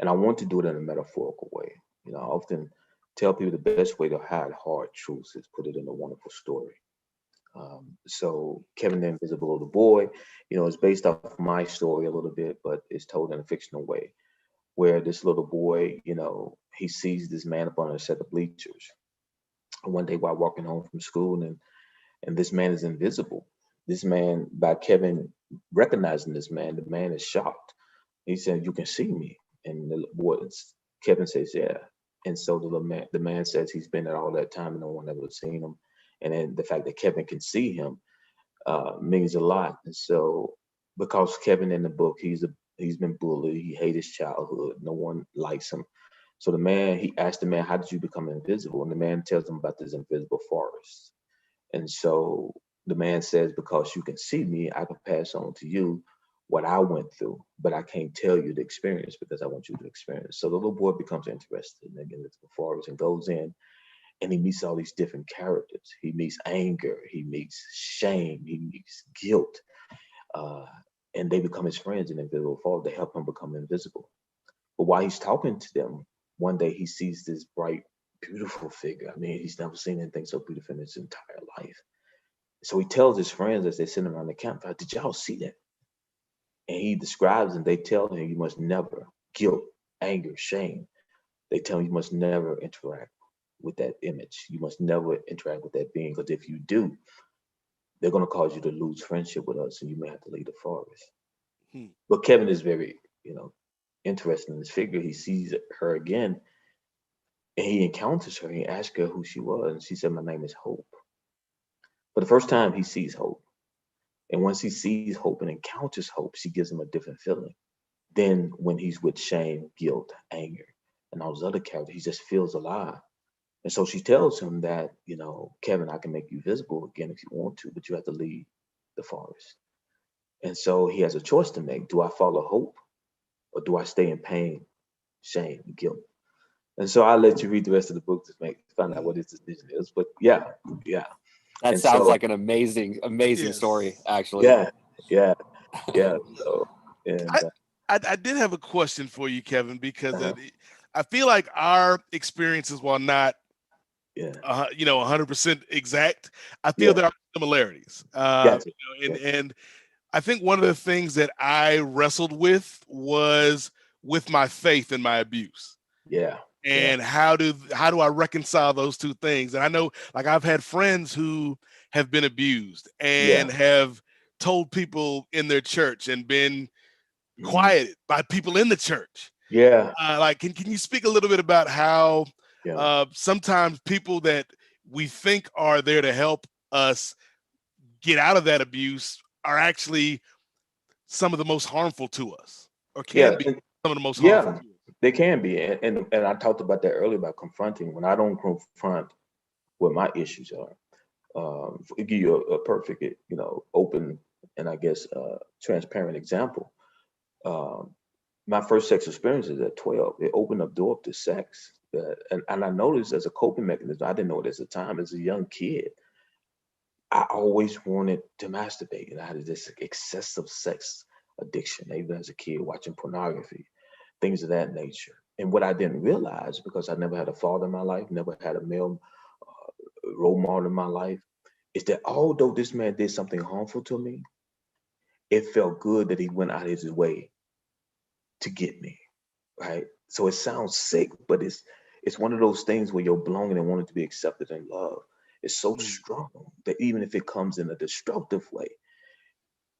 And I want to do it in a metaphorical way. You know, I often tell people the best way to hide hard truths is put it in a wonderful story. So Kevin the Invisible Little Boy, you know, is based off my story a little bit, but it's told in a fictional way where this little boy, you know, he sees this man up on a set of bleachers one day while walking home from school, and this man is invisible. This man, by Kevin recognizing this man, the man is shocked. He said, "You can see me," and Kevin says, "Yeah." And so the man says he's been there all that time and no one ever seen him. And then the fact that Kevin can see him means a lot. And so, because Kevin in the book, he's been bullied. He hated his childhood. No one likes him. So he asked the man, "How did you become invisible?" And the man tells him about this invisible forest. And so the man says, "Because you can see me, I can pass on to you what I went through, but I can't tell you the experience because I want you to experience." So the little boy becomes interested in the forest and goes in, and he meets all these different characters. He meets anger, he meets shame, he meets guilt, uh, and they become his friends in Invisible Forest. They help him become invisible. But while he's talking to them, one day he sees this bright, beautiful figure. I mean, he's never seen anything so beautiful in his entire life. So he tells his friends as they're sitting around the campfire, "Did y'all see that?" And he describes and they tell him, "You must never, guilt, anger, shame." They tell him you must never interact with that image. You must never interact with that being, because if you do, they're going to cause you to lose friendship with us and you may have to leave the forest. Hmm. But Kevin is very, interested in this figure. He sees her again and he encounters her. He asks her who she was, and she said, "My name is Hope." For the first time, he sees Hope. And once he sees Hope and encounters Hope, she gives him a different feeling. Then when he's with shame, guilt, anger, and all those other characters, he just feels alive. And so she tells him that, "Kevin, I can make you visible again if you want to, but you have to leave the forest." And so he has a choice to make. Do I follow Hope or do I stay in pain, shame, and guilt? And so I'll let you read the rest of the book to find out what his decision is. But yeah, yeah. That And sounds so, like an amazing story, Yes. actually. yeah, yeah, yeah. So, and I, I did have a question for you, Kevin, because uh, I feel like our experiences, while not yeah, 100% exact, I feel yeah, there are similarities. gotcha. And Yeah, and I think one of the things that I wrestled with was with my faith and my abuse. yeah, yeah, And how do I reconcile those two things? And I know, like, I've had friends who have been abused yeah, and have told people in their church and been mhm, quieted by people in the church. yeah, Like, can you speak a little bit about how yeah, sometimes people that we think are there to help us get out of that abuse are actually some of the most harmful to us, or can yeah, be some of the most harmful yeah. to us? They can be, and I talked about that earlier about confronting. When I don't confront what my issues are, to give you a perfect, open and I guess transparent example. Um, my first sex experience is at 12. It opened up door to sex, and I noticed as a coping mechanism. I didn't know it as a time as a young kid. I always wanted to masturbate, and I had this excessive sex addiction, even as a kid, watching pornography, things of that nature. And what I didn't realize, because I never had a father in my life, never had a male role model in my life, is that although this man did something harmful to me, it felt good that he went out of his way to get me, right? So it sounds sick, but it's one of those things where you're belonging and wanting to be accepted and loved. It's so Mm, strong that even if it comes in a destructive way,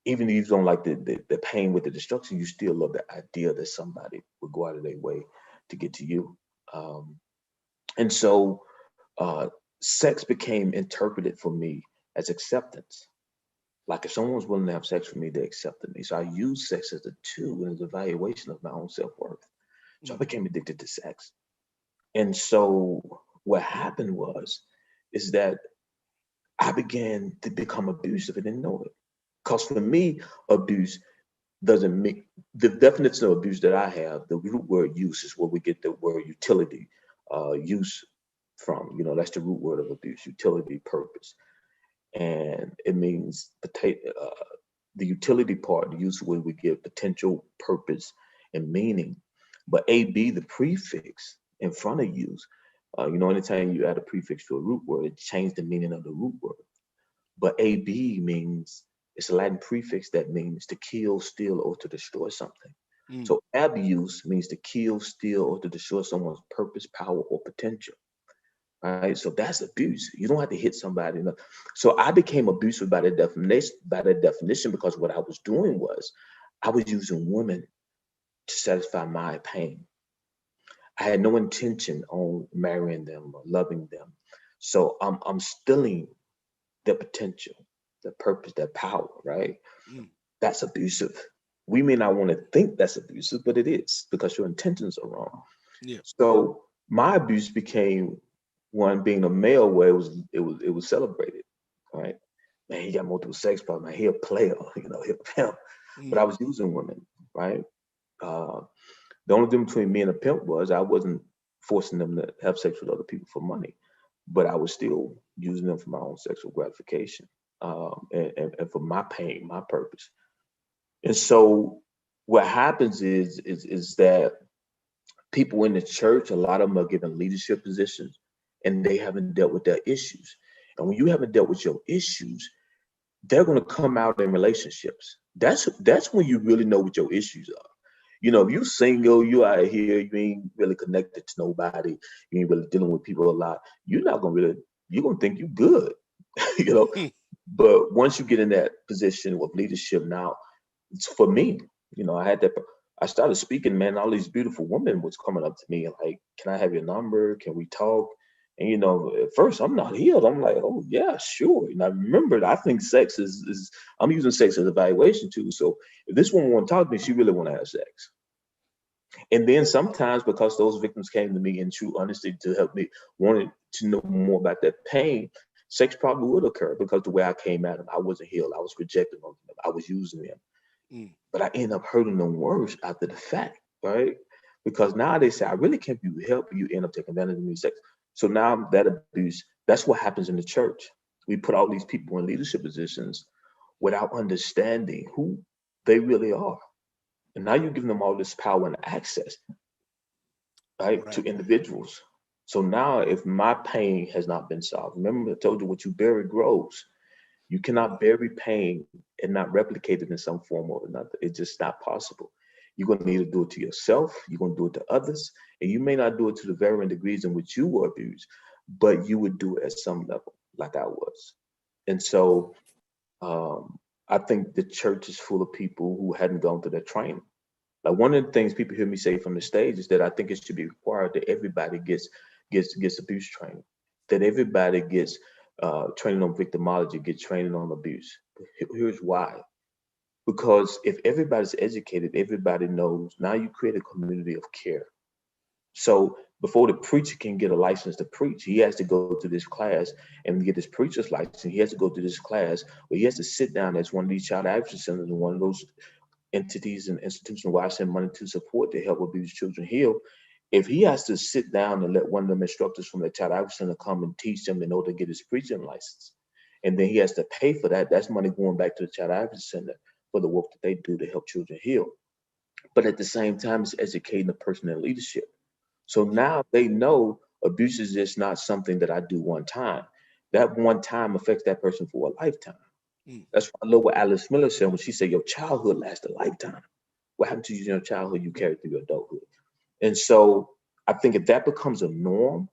even if you don't like the pain with the destruction, you still love the idea that somebody would go out of their way to get to you. Um, and so uh, sex became interpreted for me as acceptance. Like if someone was willing to have sex with me, they accepted me. So I used sex as a tool and as an evaluation of my own self worth. So I mm, became addicted to sex. And so what happened is that I began to become abusive and didn't know it. Because for me, abuse doesn't mean the definition of abuse that I have, the root word use is where we get the word utility, use from. That's the root word of abuse, utility, purpose. And it means the utility part, the use where we give potential, purpose, and meaning. But AB, the prefix in front of use, anytime you add a prefix to a root word, it changes the meaning of the root word. But AB means, it's a Latin prefix that means to kill, steal, or to destroy something. So abuse means to kill, steal, or to destroy someone's purpose, power, or potential. Right? So that's abuse. You don't have to hit somebody. So I became abusive by that definition, because what I was doing was I was using women to satisfy my pain. I had no intention on marrying them or loving them. So I'm stealing their potential, their purpose, their power, right? That's abusive. We may not want to think that's abusive, but it is, because your intentions are wrong. Yeah. So my abuse became one, being a male, where it was celebrated, right? Man, he got multiple sex problems. Man, he a player, he a pimp. But I was using women, right? The only difference between me and a pimp was I wasn't forcing them to have sex with other people for money, but I was still using them for my own sexual gratification, and for my pain, my purpose. And so what happens is that people in the church, a lot of them are given leadership positions, and they haven't dealt with their issues. And when you haven't dealt with your issues, they're going to come out in relationships. That's when you really know what your issues are. If you single, you out here, you ain't really connected to nobody, you ain't really dealing with people a lot, you're gonna think you good, you know. But once you get in that position of leadership, now it's for me, I started speaking, man, all these beautiful women was coming up to me and like, can I have your number? Can we talk? And at first I'm not healed. I'm like, oh yeah, sure. And I remembered, I think sex is I'm using sex as evaluation too. So if this woman want to talk to me, she really want to have sex. And then sometimes, because those victims came to me in true honesty to help me, wanted to know more about that pain, sex probably would occur, because the way I came at them, I wasn't healed. I was rejecting them. I was using them. But I end up hurting them worse after the fact, right? Because now they say, I really can't be help. You end up taking advantage of me, sex. So now that abuse, that's what happens in the church. We put all these people in leadership positions without understanding who they really are. And now you're giving them all this power and access, right, to individuals. So now if my pain has not been solved, remember I told you, what you bury grows. You cannot bury pain and not replicate it in some form or another. It's just not possible. You're going to need to do it to yourself. You're going to do it to others. And you may not do it to the varying degrees in which you were abused, but you would do it at some level, like I was. And so I think the church is full of people who hadn't gone through their training. Like, one of the things people hear me say from the stage is that I think it should be required that everybody gets abuse training, that everybody gets training on victimology, get training on abuse. Here's why. Because if everybody's educated, everybody knows, now you create a community of care. So before the preacher can get a license to preach, he has to go to this class and get his preacher's license. He has to go to this class where he has to sit down as one of these child advocacy centers and one of those entities and institutions where I send money to support to help abused children heal. If he has to sit down and let one of them instructors from the child advocacy center come and teach them in order to get his preaching license, and then he has to pay for that, that's money going back to the child advocacy center for the work that they do to help children heal. But at the same time, it's educating the person in leadership. So now they know abuse is just not something that I do one time. That one time affects that person for a lifetime. That's why I love what Alice Miller said when she said, your childhood lasts a lifetime. What happened to you in your childhood, you carry through your adulthood. And so I think if that becomes a norm,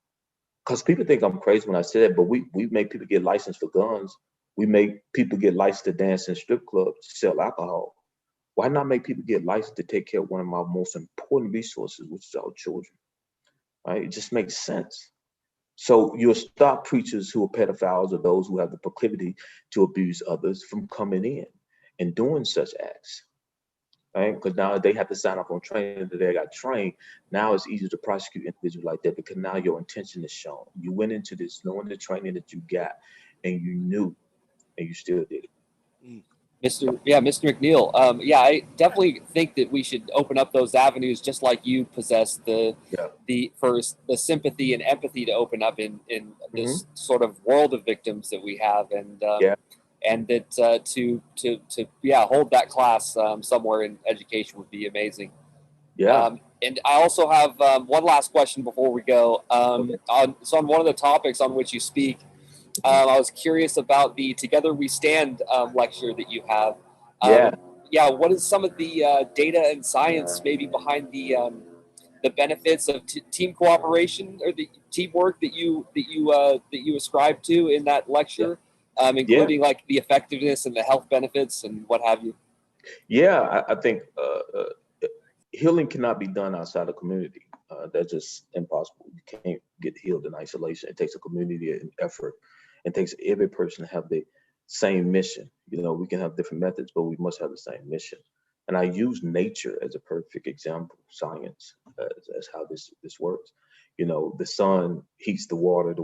because people think I'm crazy when I say that, but we make people get licensed for guns. We make people get licensed to dance in strip clubs, to sell alcohol. Why not make people get licensed to take care of one of my most important resources, which is our children? Right? It just makes sense. So you'll stop preachers who are pedophiles or those who have the proclivity to abuse others from coming in and doing such acts, right? Because now they have to sign up on training that they got trained. Now it's easier to prosecute individuals like that because now your intention is shown. You went into this knowing the training that you got, and you knew, and you still did it. Mr. McNeil. I definitely think that we should open up those avenues, just like you possess the sympathy and empathy to open up in this sort of world of victims that we have, and that to hold that class somewhere in education would be amazing. Yeah. And I also have one last question before we go. Okay. On one of the topics on which you speak, I was curious about the Together We Stand lecture that you have. Yeah. Yeah, what is some of the data and science maybe behind the benefits of team cooperation or the teamwork that you ascribe to in that Yeah. lecture, Yeah. including like the effectiveness and the health benefits and what have you? Yeah. I think healing cannot be done outside the community. That's just impossible. You can't get healed in isolation. It takes a community and effort. It takes every person to have the same mission. You know, we can have different methods, but we must have the same mission. And I use nature as a perfect example, science, as how this works. You know, the sun heats the water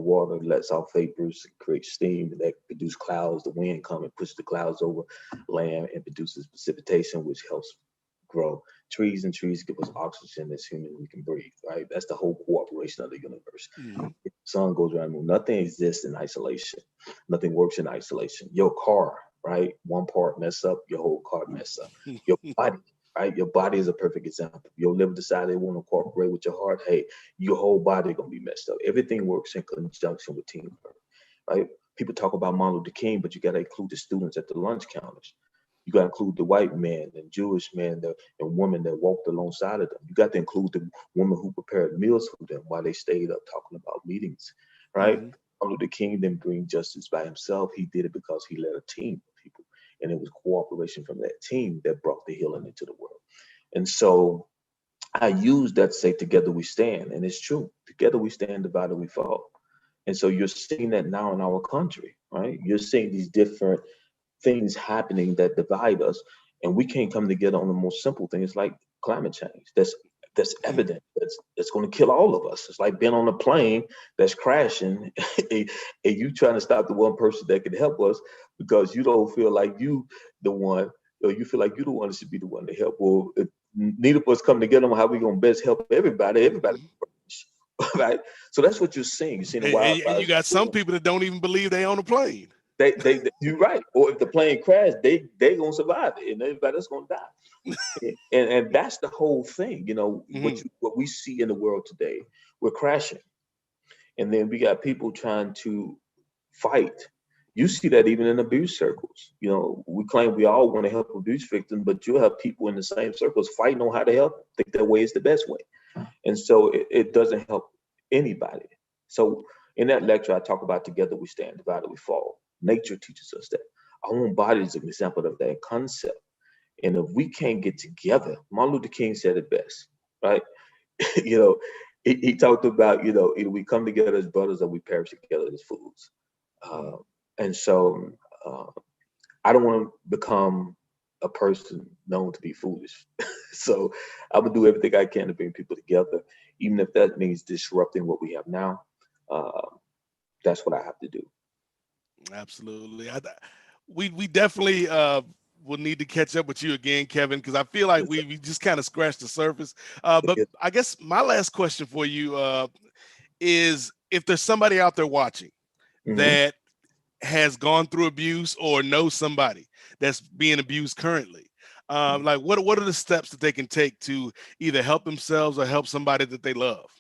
lets out vapors, creates steam that produce clouds. The wind comes and pushes the clouds over land and produces precipitation, which helps grow trees, and trees give us oxygen as humans we can breathe, right? That's the whole cooperation of the universe. Mhm. If the sun goes around the moon, nothing exists in isolation. Nothing works in isolation. Your car, right? One part mess up, your whole car mess up. Your body, right? Your body is a perfect example. Your liver decide they want to cooperate with your heart, hey, your whole body gonna be messed up. Everything works in conjunction with teamwork, right? People talk about Martin Luther King, but you got to include the students at the lunch counters. You got to include the white man and Jewish man and women that walked alongside of them. You got to include the women who prepared meals for them while they stayed up talking about meetings, right? Mhm. Martin Luther King didn't bring justice by himself. He did it because he led a team of people. And it was cooperation from that team that brought the healing into the world. And so I use that to say, together we stand. And it's true. Together we stand, divided we fall. And so you're seeing that now in our country, right? You're seeing these different things happening that divide us, and we can't come together on the most simple things like climate change. That's evident. That's going to kill all of us. It's like being on a plane that's crashing, and you trying to stop the one person that can help us because you don't feel like you the one, or you feel like you the one that should be the one to help. Well, if neither of us come together on how we gonna best help everybody, everybody. Mhm. Right. So that's what you're seeing. You're seeing the And you wildfires. got some people that don't even believe they on a plane. You're right. Or if the plane crashed, they gonna survive it, and everybody else gonna die. And that's the whole thing. You know Mhm. what we see in the world today. We're crashing, and then we got people trying to fight. You see that even in abuse circles. You know, we claim we all want to help abuse victims, but you'll have people in the same circles fighting on how to help. Think that way is the best way, and so it doesn't help anybody. So in that lecture, I talk about together we stand, divided we fall. Nature teaches us that. Our own body is an example of that concept. And if we can't get together, Martin Luther King said it best, right? you know, he talked about, either we come together as brothers or we perish together as fools. Uh, Mhm. and so uh, I don't want to become a person known to be foolish. So I'm gonna do everything I can to bring people together, even if that means disrupting what we have now. Uh, that's what I have to do. Absolutely. We definitely will need to catch up with you again, Kevin, because I feel like we just kind of scratched the surface. But I guess my last question for you is if there's somebody out there watching Mhm. that has gone through abuse or knows somebody that's being abused currently, like what are the steps that they can take to either help themselves or help somebody that they love?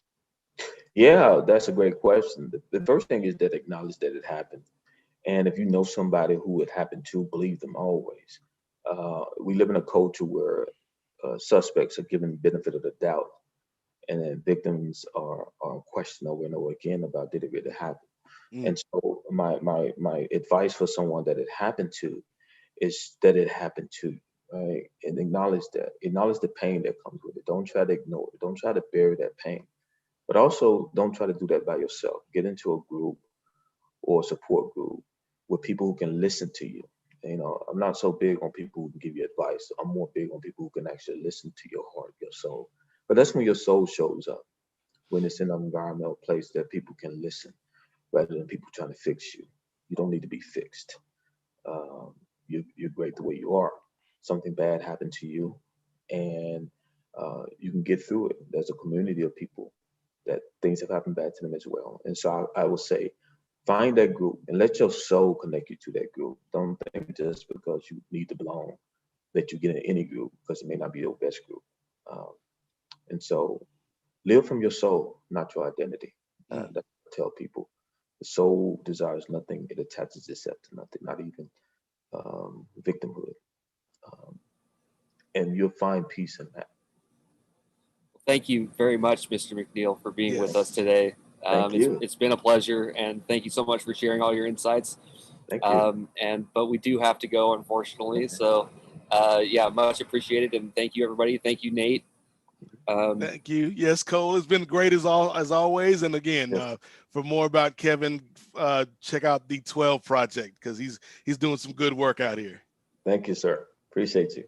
Yeah, that's a great question. The first thing is that acknowledge that it happened. And if you know somebody who it happened to, believe them always. We live in a culture where suspects are given the benefit of the doubt, and then victims are questioned over and over again about did it really happen. Mm. And so my advice for someone that it happened to is that it happened to you, right? And acknowledge that. Acknowledge the pain that comes with it. Don't try to ignore it. Don't try to bury that pain. But also don't try to do that by yourself. Get into a group or a support group with people who can listen to you. You know, I'm not so big on people who can give you advice. I'm more big on people who can actually listen to your heart, your soul. But that's when your soul shows up, when it's in an environmental place that people can listen rather than people trying to fix you. You don't need to be fixed. Um, you're great the way you are. Something bad happened to you, and you can get through it. There's a community of people that things have happened bad to them as well. And so I would say, find that group and let your soul connect you to that group. Don't think just because you need to belong that you get in any group because it may not be your best group. Um, And so live from your soul, not your identity. That's what I tell people. The soul desires nothing. It attaches itself to nothing, not even victimhood. And you'll find peace in that. Thank you very much, Mr. McNeil, for being with us Yes. today. Thank you. It's been a pleasure, and thank you so much for sharing all your insights. Thank you. But we do have to go, unfortunately. Okay. So, yeah, much appreciated, and thank you, everybody. Thank you, Nate. Thank you. Yes, Cole, it's been great as always. And again, Yes. for more about Kevin, check out the 12 Project because he's doing some good work out here. Thank you, sir. Appreciate you.